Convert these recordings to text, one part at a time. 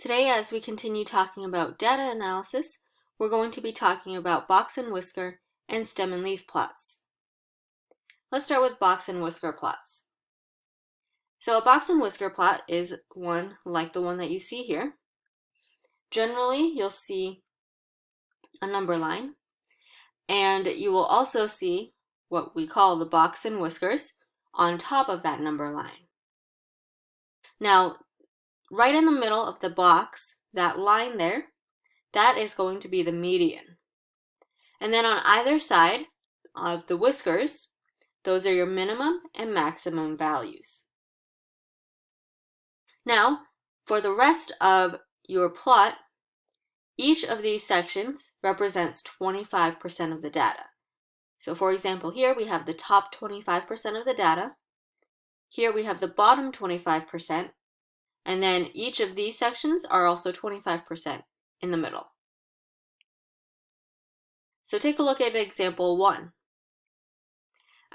Today, as we continue talking about data analysis, we're going to be talking about box and whisker and stem and leaf plots. Let's start with box and whisker plots. So a box and whisker plot is one like the one that you see here. Generally, you'll see a number line, and you will also see what we call the box and whiskers on top of that number line. Now, right in the middle of the box, that line there, that is going to be the median. And then on either side of the whiskers, those are your minimum and maximum values. Now, for the rest of your plot, each of these sections represents 25% of the data. So for example, here we have the top 25% of the data. Here we have the bottom 25%. And then each of these sections are also 25% in the middle. So take a look at example 1.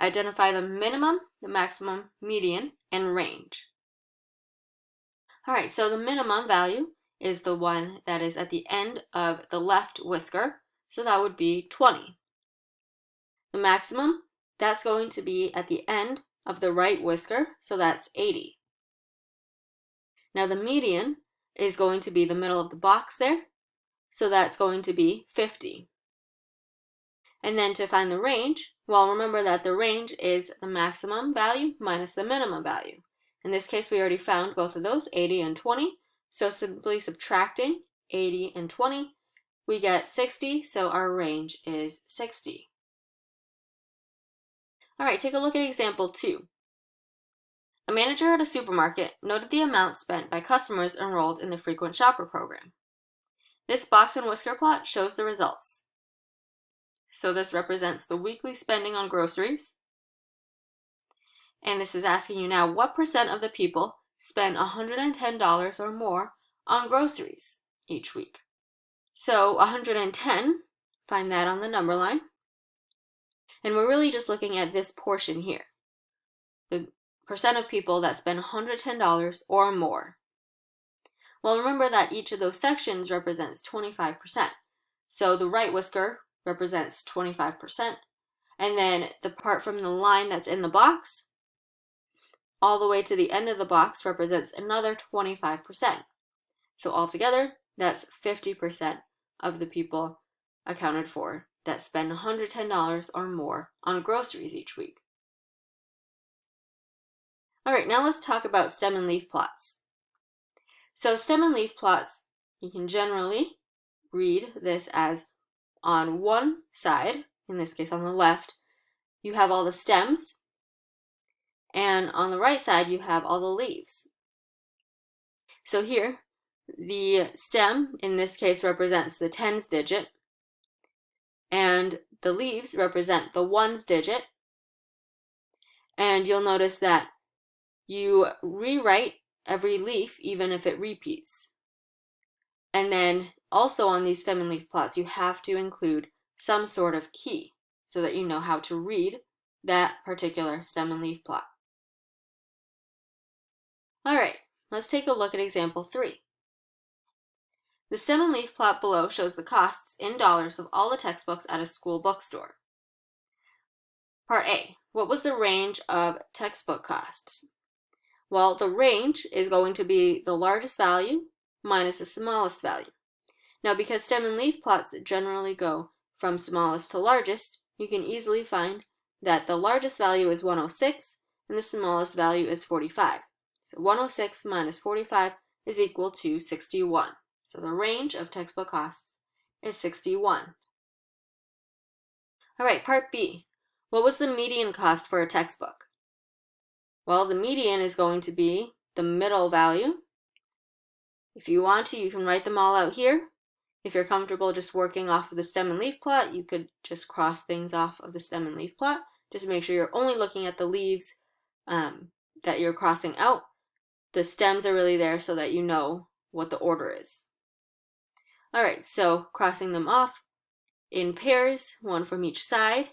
Identify the minimum, the maximum, median, and range. Alright, so the minimum value is the one that is at the end of the left whisker, so that would be 20. The maximum, that's going to be at the end of the right whisker, so that's 80. Now the median is going to be the middle of the box there, so that's going to be 50. And then to find the range, well, remember that the range is the maximum value minus the minimum value. In this case, we already found both of those, 80 and 20. So simply subtracting 80 and 20, we get 60, so our range is 60. All right, take a look at example 2. A manager at a supermarket noted the amount spent by customers enrolled in the frequent shopper program. This box and whisker plot shows the results. So this represents the weekly spending on groceries. And this is asking you now, what percent of the people spend $110 or more on groceries each week? So 110, find that on the number line. And we're really just looking at this portion here. The percent of people that spend $110 or more. Well, remember that each of those sections represents 25%. So the right whisker represents 25%. And then the part from the line that's in the box, all the way to the end of the box represents another 25%. So altogether, that's 50% of the people accounted for that spend $110 or more on groceries each week. All right, now let's talk about stem and leaf plots. So stem and leaf plots, you can generally read this as on one side, in this case on the left, you have all the stems, and on the right side you have all the leaves. So here, the stem in this case represents the tens digit, and the leaves represent the ones digit. And you'll notice that you rewrite every leaf even if it repeats. And then also on these stem and leaf plots, you have to include some sort of key so that you know how to read that particular stem and leaf plot. All right, let's take a look at example 3. The stem and leaf plot below shows the costs in dollars of all the textbooks at a school bookstore. Part A, what was the range of textbook costs? Well, the range is going to be the largest value minus the smallest value. Now, because stem and leaf plots generally go from smallest to largest, you can easily find that the largest value is 106 and the smallest value is 45. So 106 minus 45 is equal to 61. So the range of textbook costs is 61. All right, part B. What was the median cost for a textbook? Well, the median is going to be the middle value. If you want to, you can write them all out here. If you're comfortable just working off of the stem and leaf plot, you could just cross things off of the stem and leaf plot. Just make sure you're only looking at the leaves that you're crossing out. The stems are really there so that you know what the order is. All right, so crossing them off in pairs, one from each side.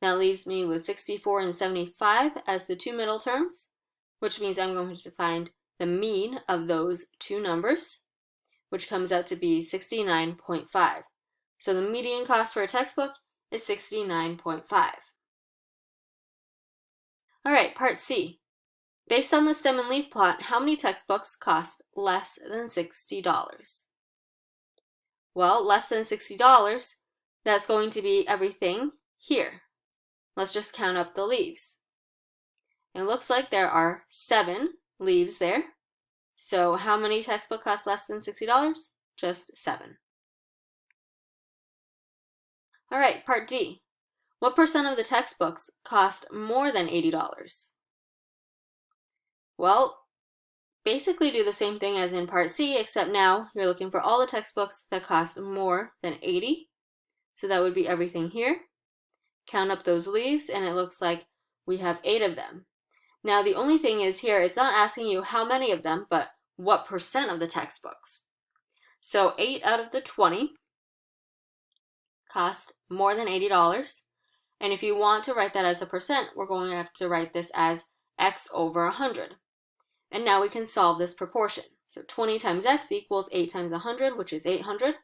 That leaves me with 64 and 75 as the two middle terms, which means I'm going to find the mean of those two numbers, which comes out to be 69.5. So the median cost for a textbook is 69.5. All right, part C. Based on the stem and leaf plot, how many textbooks cost less than $60? Well, less than $60, that's going to be everything here. Let's just count up the leaves. It looks like there are 7 leaves there. So how many textbooks cost less than $60? Just 7. All right, part D. What percent of the textbooks cost more than $80? Well, basically do the same thing as in part C, except now you're looking for all the textbooks that cost more than 80. So that would be everything here. Count up those leaves, and it looks like we have 8 of them. Now, the only thing is here, it's not asking you how many of them, but what percent of the textbooks. So 8 out of the 20 cost more than $80. And if you want to write that as a percent, we're going to have to write this as x over 100. And now we can solve this proportion. So 20 times x equals 8 times 100, which is 800.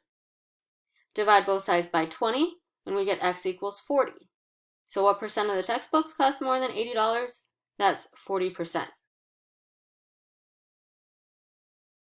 Divide both sides by 20, and we get x equals 40. So what percent of the textbooks cost more than $80? That's 40%.